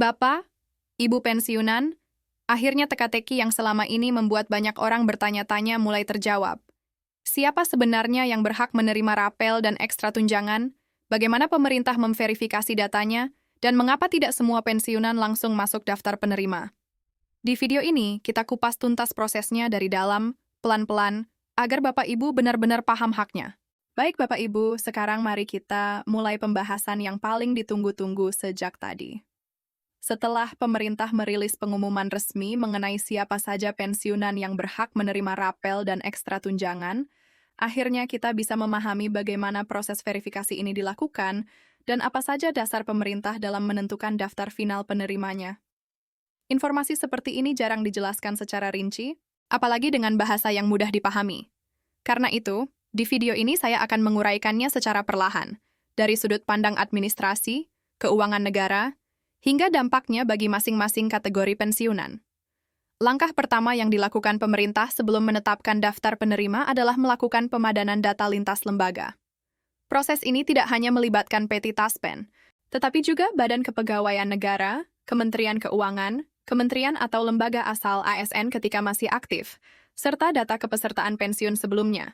Bapak, Ibu pensiunan, akhirnya teka-teki yang selama ini membuat banyak orang bertanya-tanya mulai terjawab. Siapa sebenarnya yang berhak menerima rapel dan ekstra tunjangan? Bagaimana pemerintah memverifikasi datanya? Dan mengapa tidak semua pensiunan langsung masuk daftar penerima? Di video ini, kita kupas tuntas prosesnya dari dalam, pelan-pelan, agar Bapak Ibu benar-benar paham haknya. Baik Bapak Ibu, sekarang mari kita mulai pembahasan yang paling ditunggu-tunggu sejak tadi. Setelah pemerintah merilis pengumuman resmi mengenai siapa saja pensiunan yang berhak menerima rapel dan ekstra tunjangan, akhirnya kita bisa memahami bagaimana proses verifikasi ini dilakukan dan apa saja dasar pemerintah dalam menentukan daftar final penerimanya. Informasi seperti ini jarang dijelaskan secara rinci, apalagi dengan bahasa yang mudah dipahami. Karena itu, di video ini saya akan menguraikannya secara perlahan, dari sudut pandang administrasi, keuangan negara, hingga dampaknya bagi masing-masing kategori pensiunan. Langkah pertama yang dilakukan pemerintah sebelum menetapkan daftar penerima adalah melakukan pemadanan data lintas lembaga. Proses ini tidak hanya melibatkan PT Taspen, tetapi juga Badan Kepegawaian Negara, Kementerian Keuangan, kementerian atau lembaga asal ASN ketika masih aktif, serta data kepesertaan pensiun sebelumnya.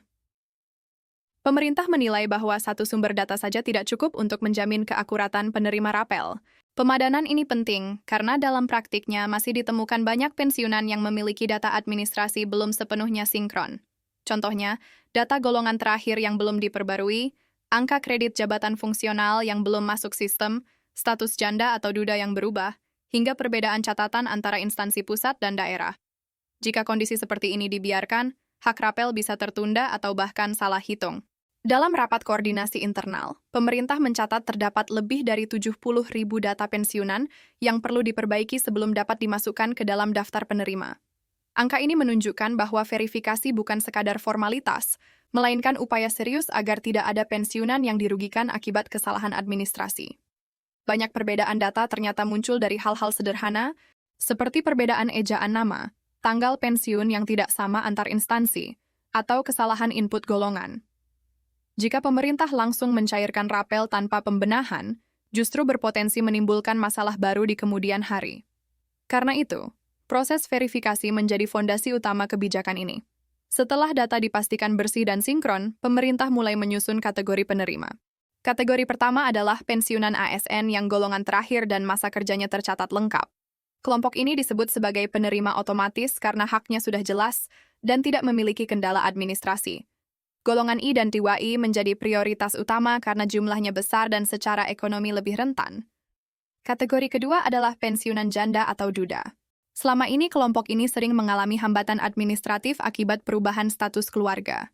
Pemerintah menilai bahwa satu sumber data saja tidak cukup untuk menjamin keakuratan penerima rapel. Pemadanan ini penting karena dalam praktiknya masih ditemukan banyak pensiunan yang memiliki data administrasi belum sepenuhnya sinkron. Contohnya, data golongan terakhir yang belum diperbarui, angka kredit jabatan fungsional yang belum masuk sistem, status janda atau duda yang berubah, hingga perbedaan catatan antara instansi pusat dan daerah. Jika kondisi seperti ini dibiarkan, hak rapel bisa tertunda atau bahkan salah hitung. Dalam rapat koordinasi internal, pemerintah mencatat terdapat lebih dari 70.000 data pensiunan yang perlu diperbaiki sebelum dapat dimasukkan ke dalam daftar penerima. Angka ini menunjukkan bahwa verifikasi bukan sekadar formalitas, melainkan upaya serius agar tidak ada pensiunan yang dirugikan akibat kesalahan administrasi. Banyak perbedaan data ternyata muncul dari hal-hal sederhana, seperti perbedaan ejaan nama, tanggal pensiun yang tidak sama antar instansi, atau kesalahan input golongan. Jika pemerintah langsung mencairkan rapel tanpa pembenahan, justru berpotensi menimbulkan masalah baru di kemudian hari. Karena itu, proses verifikasi menjadi fondasi utama kebijakan ini. Setelah data dipastikan bersih dan sinkron, pemerintah mulai menyusun kategori penerima. Kategori pertama adalah pensiunan ASN yang golongan terakhir dan masa kerjanya tercatat lengkap. Kelompok ini disebut sebagai penerima otomatis karena haknya sudah jelas dan tidak memiliki kendala administrasi. Golongan I dan TWI menjadi prioritas utama karena jumlahnya besar dan secara ekonomi lebih rentan. Kategori kedua adalah pensiunan janda atau duda. Selama ini kelompok ini sering mengalami hambatan administratif akibat perubahan status keluarga.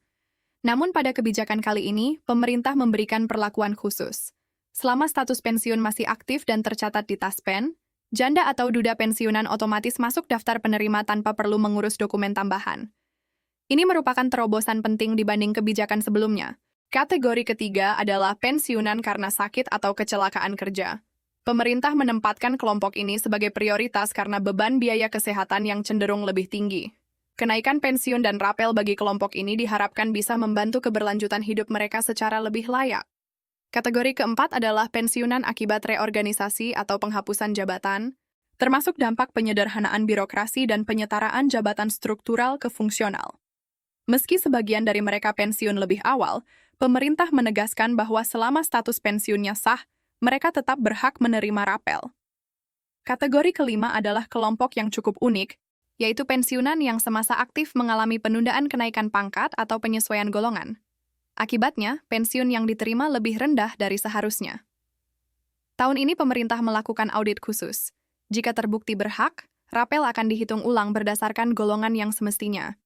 Namun pada kebijakan kali ini, pemerintah memberikan perlakuan khusus. Selama status pensiun masih aktif dan tercatat di Taspen, janda atau duda pensiunan otomatis masuk daftar penerima tanpa perlu mengurus dokumen tambahan. Ini merupakan terobosan penting dibanding kebijakan sebelumnya. Kategori ketiga adalah pensiunan karena sakit atau kecelakaan kerja. Pemerintah menempatkan kelompok ini sebagai prioritas karena beban biaya kesehatan yang cenderung lebih tinggi. Kenaikan pensiun dan rapel bagi kelompok ini diharapkan bisa membantu keberlanjutan hidup mereka secara lebih layak. Kategori keempat adalah pensiunan akibat reorganisasi atau penghapusan jabatan, termasuk dampak penyederhanaan birokrasi dan penyetaraan jabatan struktural ke fungsional. Meski sebagian dari mereka pensiun lebih awal, pemerintah menegaskan bahwa selama status pensiunnya sah, mereka tetap berhak menerima rapel. Kategori kelima adalah kelompok yang cukup unik, yaitu pensiunan yang semasa aktif mengalami penundaan kenaikan pangkat atau penyesuaian golongan. Akibatnya, pensiun yang diterima lebih rendah dari seharusnya. Tahun ini pemerintah melakukan audit khusus. Jika terbukti berhak, rapel akan dihitung ulang berdasarkan golongan yang semestinya.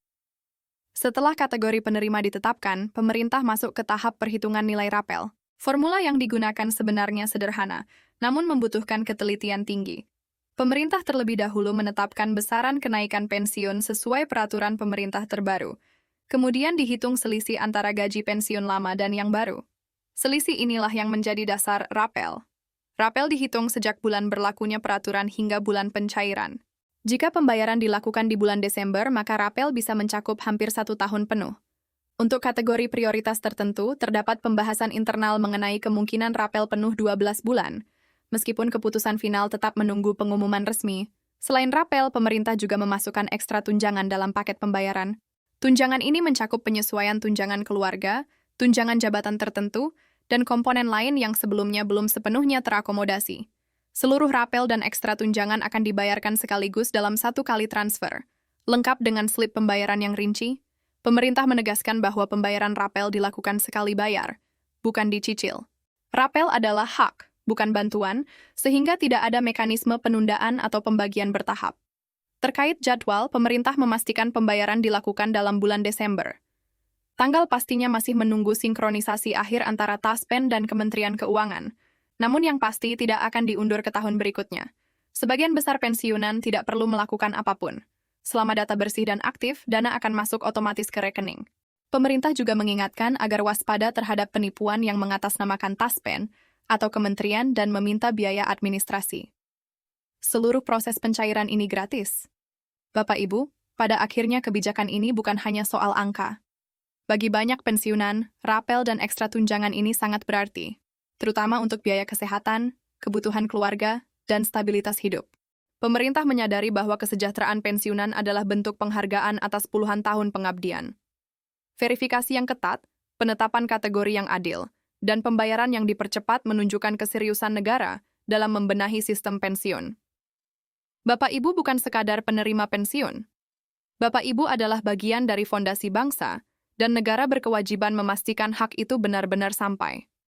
Setelah kategori penerima ditetapkan, pemerintah masuk ke tahap perhitungan nilai rapel. Formula yang digunakan sebenarnya sederhana, namun membutuhkan ketelitian tinggi. Pemerintah terlebih dahulu menetapkan besaran kenaikan pensiun sesuai peraturan pemerintah terbaru. Kemudian dihitung selisih antara gaji pensiun lama dan yang baru. Selisih inilah yang menjadi dasar rapel. Rapel dihitung sejak bulan berlakunya peraturan hingga bulan pencairan. Jika pembayaran dilakukan di bulan Desember, maka rapel bisa mencakup hampir 1 tahun penuh. Untuk kategori prioritas tertentu, terdapat pembahasan internal mengenai kemungkinan rapel penuh 12 bulan. Meskipun keputusan final tetap menunggu pengumuman resmi, selain rapel, pemerintah juga memasukkan ekstra tunjangan dalam paket pembayaran. Tunjangan ini mencakup penyesuaian tunjangan keluarga, tunjangan jabatan tertentu, dan komponen lain yang sebelumnya belum sepenuhnya terakomodasi. Seluruh rapel dan ekstra tunjangan akan dibayarkan sekaligus dalam satu kali transfer. Lengkap dengan slip pembayaran yang rinci, pemerintah menegaskan bahwa pembayaran rapel dilakukan sekali bayar, bukan dicicil. Rapel adalah hak, bukan bantuan, sehingga tidak ada mekanisme penundaan atau pembagian bertahap. Terkait jadwal, pemerintah memastikan pembayaran dilakukan dalam bulan Desember. Tanggal pastinya masih menunggu sinkronisasi akhir antara Taspen dan Kementerian Keuangan, namun yang pasti tidak akan diundur ke tahun berikutnya. Sebagian besar pensiunan tidak perlu melakukan apapun. Selama data bersih dan aktif, dana akan masuk otomatis ke rekening. Pemerintah juga mengingatkan agar waspada terhadap penipuan yang mengatasnamakan Taspen atau kementerian dan meminta biaya administrasi. Seluruh proses pencairan ini gratis. Bapak Ibu, pada akhirnya kebijakan ini bukan hanya soal angka. Bagi banyak pensiunan, rapel dan ekstra tunjangan ini sangat berarti, terutama untuk biaya kesehatan, kebutuhan keluarga, dan stabilitas hidup. Pemerintah menyadari bahwa kesejahteraan pensiunan adalah bentuk penghargaan atas puluhan tahun pengabdian. Verifikasi yang ketat, penetapan kategori yang adil, dan pembayaran yang dipercepat menunjukkan keseriusan negara dalam membenahi sistem pensiun. Bapak Ibu bukan sekadar penerima pensiun. Bapak Ibu adalah bagian dari fondasi bangsa, dan negara berkewajiban memastikan hak itu benar-benar sampai.